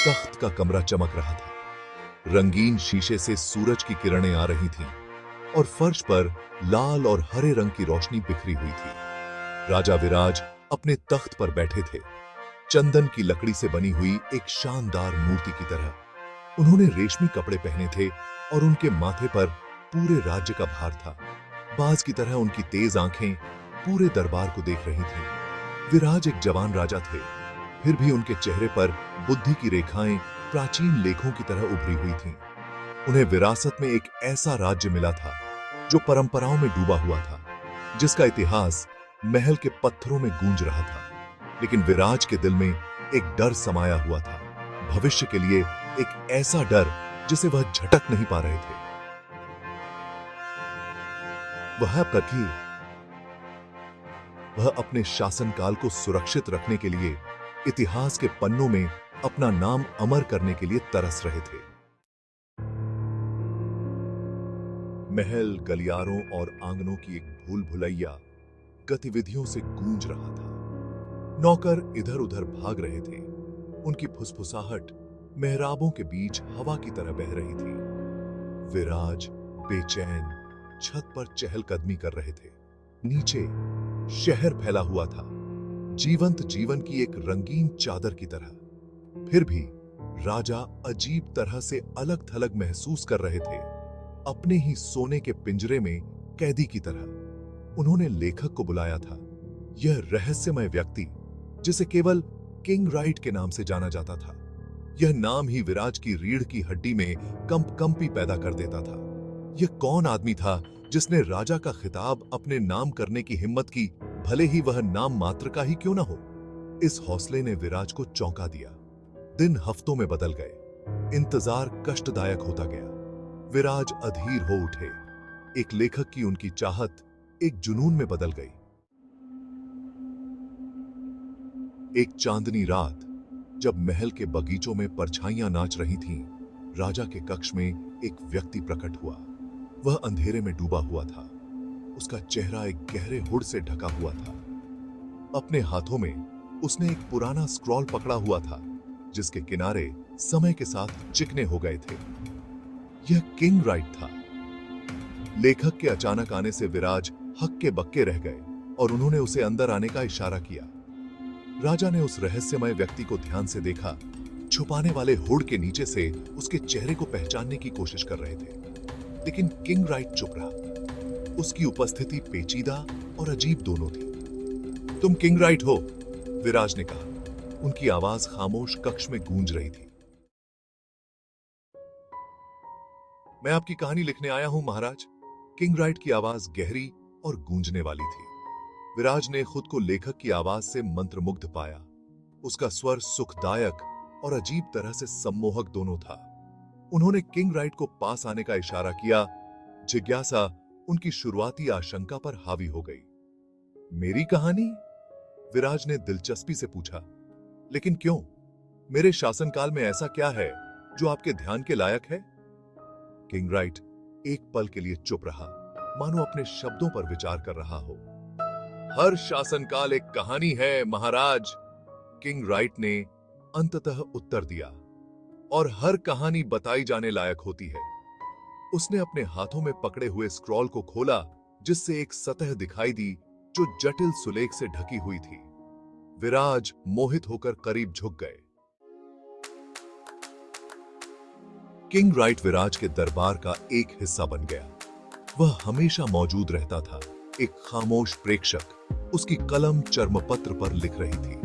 तख्त का कमरा चमक रहा था। रंगीन शीशे से सूरज की किरणें आ रही थीं और फर्श पर लाल और हरे रंग की रोशनी बिखरी हुई थी। राजा विराज अपने तख्त पर बैठे थे, चंदन की लकड़ी से बनी हुई एक शानदार मूर्ति की तरह। उन्होंने रेशमी कपड़े पहने थे और उनके माथे पर पूरे राज्य का भार था। बाज की तरह उनकी तेज आंखें पूरे दरबार को देख रही थीं। विराज एक जवान राजा थे, फिर भी उनके चेहरे पर बुद्धि की रेखाएं प्राचीन लेखों की तरह उभरी हुई थीं। उन्हें विरासत में एक ऐसा राज्य मिला था जो परंपराओं में डूबा हुआ था, जिसका इतिहास महल के पत्थरों में गूंज रहा था। लेकिन विराज के दिल में एक डर समाया हुआ था, भविष्य के लिए एक ऐसा डर जिसे वह झटक नहीं पा रहे थे। वह अपने शासनकाल को सुरक्षित रखने के लिए इतिहास के पन्नों में अपना नाम अमर करने के लिए तरस रहे थे। महल, गलियारों और आंगनों की एक भूल भुलैया गतिविधियों से गूंज रहा था। नौकर इधर उधर भाग रहे थे, उनकी फुसफुसाहट मेहराबों के बीच हवा की तरह बह रही थी। विराज बेचैन छत पर चहलकदमी कर रहे थे। नीचे शहर फैला हुआ था, जीवंत जीवन की एक रंगीन चादर की तरह। फिर भी राजा अजीब तरह से अलग थलग महसूस कर रहे थे, अपने ही सोने के पिंजरे में कैदी की तरह। उन्होंने लेखक को बुलाया था, यह रहस्यमय व्यक्ति जिसे केवल किंग राइट के नाम से जाना जाता था। यह नाम ही विराज की रीढ़ की हड्डी में कंपी पैदा कर देता था। यह कौन आदमी था जिसने राजा का खिताब अपने नाम करने की हिम्मत की, भले ही वह नाम मात्र का ही क्यों ना हो। इस हौसले ने विराज को चौंका दिया। दिन हफ्तों में बदल गए, इंतजार कष्टदायक होता गया। विराज अधीर हो उठे। एक लेखक की उनकी चाहत एक जुनून में बदल गई। एक चांदनी रात, जब महल के बगीचों में परछाइयां नाच रही थीं, राजा के कक्ष में एक व्यक्ति प्रकट हुआ। वह अंधेरे में डूबा हुआ था, उसका चेहरा एक गहरे हुड से ढका हुआ था। अपने हाथों में उसने एक पुराना स्क्रॉल पकड़ा हुआ था, जिसके किनारे समय के साथ चिकने हो गए थे। यह किंग राइट था। लेखक के अचानक आने से विराज हक्के बक्के रह गए और उन्होंने उसे अंदर आने का इशारा किया। राजा ने उस रहस्यमय व्यक्ति को ध्यान से देखा, छुपाने वाले हुड के नीचे से उसके चेहरे को पहचानने की कोशिश कर रहे थे। लेकिन किंग राइट चुप रहा। उसकी उपस्थिति पेचीदा और अजीब दोनों थी। तुम किंग राइट हो? विराज ने कहा। उनकी आवाज खामोश कक्ष में गूंज रही थी। मैं आपकी कहानी लिखने आया हूं महाराज। किंग राइट की आवाज गहरी और गूंजने वाली थी। विराज ने खुद को लेखक की आवाज से मंत्रमुग्ध पाया। उसका स्वर सुखदायक और अजीब तरह से सम्मोहक दोनों था। उन्होंने किंग राइट को पास आने का इशारा किया। जिज्ञासा उनकी शुरुआती आशंका पर हावी हो गई। मेरी कहानी? विराज ने दिलचस्पी से पूछा। लेकिन क्यों? मेरे शासनकाल में ऐसा क्या है जो आपके ध्यान के लायक है? किंग राइट एक पल के लिए चुप रहा, मानो अपने शब्दों पर विचार कर रहा हो। हर शासनकाल एक कहानी है महाराज, किंग राइट ने अंततः उत्तर दिया, और हर कहानी बताई जाने लायक होती है। उसने अपने हाथों में पकड़े हुए स्क्रॉल को खोला, जिससे एक सतह दिखाई दी जो जटिल सुलेख से ढकी हुई थी। विराज मोहित होकर करीब झुक गए। किंग राइट विराज के दरबार का एक हिस्सा बन गया। वह हमेशा मौजूद रहता था, एक खामोश प्रेक्षक। उसकी कलम चर्मपत्र पर लिख रही थी।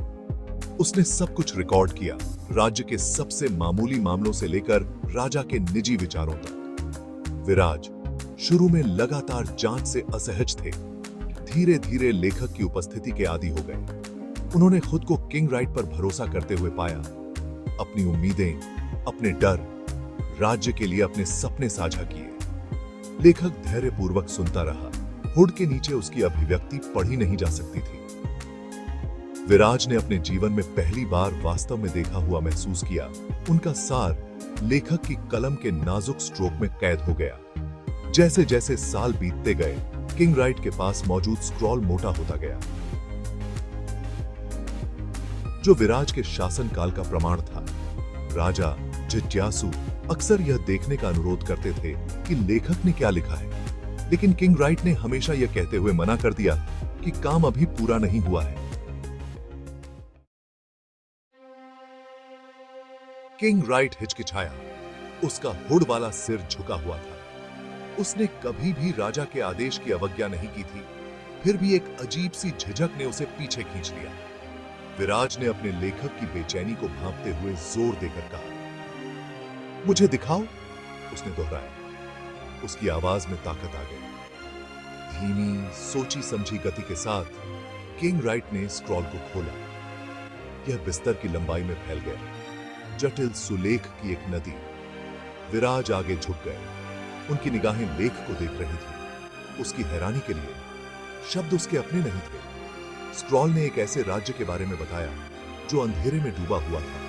उसने सब कुछ रिकॉर्ड किया, राज्य के सबसे मामूली मामलों से लेकर राजा के निजी विचारों तक। विराज शुरू में लगातार जांच से असहज थे, धीरे धीरे लेखक की उपस्थिति के आदी हो गए। उन्होंने खुद को किंग राइट पर भरोसा करते हुए पाया। अपनी उम्मीदें, अपने डर, राज्य के लिए अपने सपने साझा किए। लेखक धैर्यपूर्वक सुनता रहा। हुड के नीचे उसकी अभिव्यक्ति पढ़ी नहीं जा सकती थी। विराज ने अपने जीवन में पहली बार वास्तव में देखा हुआ महसूस किया। उनका सार लेखक की कलम के नाजुक स्ट्रोक में कैद हो गया। जैसे जैसे साल बीतते गए, किंग राइट के पास मौजूद स्क्रॉल मोटा होता गया, जो विराज के शासनकाल का प्रमाण था। राजा जिज्ञासु अक्सर यह देखने का अनुरोध करते थे कि लेखक ने क्या लिखा है, लेकिन किंग राइट ने हमेशा यह कहते हुए मना कर दिया कि काम अभी पूरा नहीं हुआ है। किंग राइट हिचकिचाया। उसका हुड वाला सिर झुका हुआ था। उसने कभी भी राजा के आदेश की अवज्ञा नहीं की थी, फिर भी एक अजीब सी झिझक ने उसे पीछे खींच लिया। विराज ने अपने लेखक की बेचैनी को भांपते हुए जोर देकर कहा, मुझे दिखाओ, उसने दोहराया। उसकी आवाज में ताकत आ गई। धीमी सोची समझी गति के साथ किंग राइट ने स्क्रॉल को खोला। यह बिस्तर की लंबाई में फैल गया, जटिल सुलेख की एक नदी। विराज आगे झुक गए। उनकी निगाहें लेख को देख रही थी। उसकी हैरानी के लिए शब्द उसके अपने नहीं थे। स्क्रॉल ने एक ऐसे राज्य के बारे में बताया जो अंधेरे में डूबा हुआ था,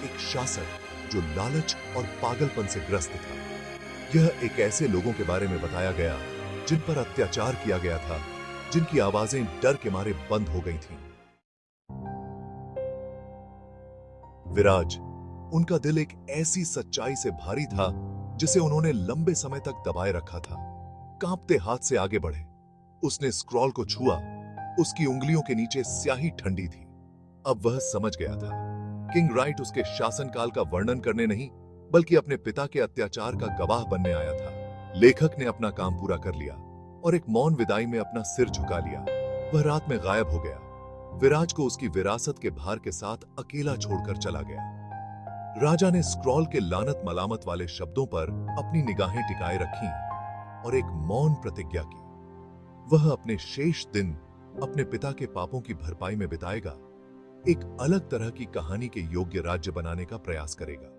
एक शासक जो लालच और पागलपन से ग्रस्त था। यह एक ऐसे लोगों के बारे में बताया गया जिन पर अत्याचार किया गया था, जिनकी आवाजें डर के मारे बंद हो गई थीं। विराज, उनका दिल एक ऐसी सच्चाई से भारी था जिसे उन्होंने लंबे समय तक दबाए रखा था। कांपते हाथ से आगे बढ़े। उसने स्क्रॉल को छुआ। उसकी उंगलियों के नीचे स्याही ठंडी थी। अब वह समझ गया था। किंग राइट उसके शासनकाल का वर्णन करने नहीं, बल्कि अपने पिता के अत्याचार का गवाह बनने आया था। लेखक ने अपना काम पूरा कर लिया और एक मौन विदाई में अपना सिर झुका लिया। वह रात में गायब हो गया। विराज को उसकी विरासत के भार के साथ अकेला छोड़कर चला गया। राजा ने स्क्रॉल के लानत मलामत वाले शब्दों पर अपनी निगाहें टिकाए रखीं और एक मौन प्रतिज्ञा की। वह अपने शेष दिन अपने पिता के पापों की भरपाई में बिताएगा, एक अलग तरह की कहानी के योग्य राज्य बनाने का प्रयास करेगा।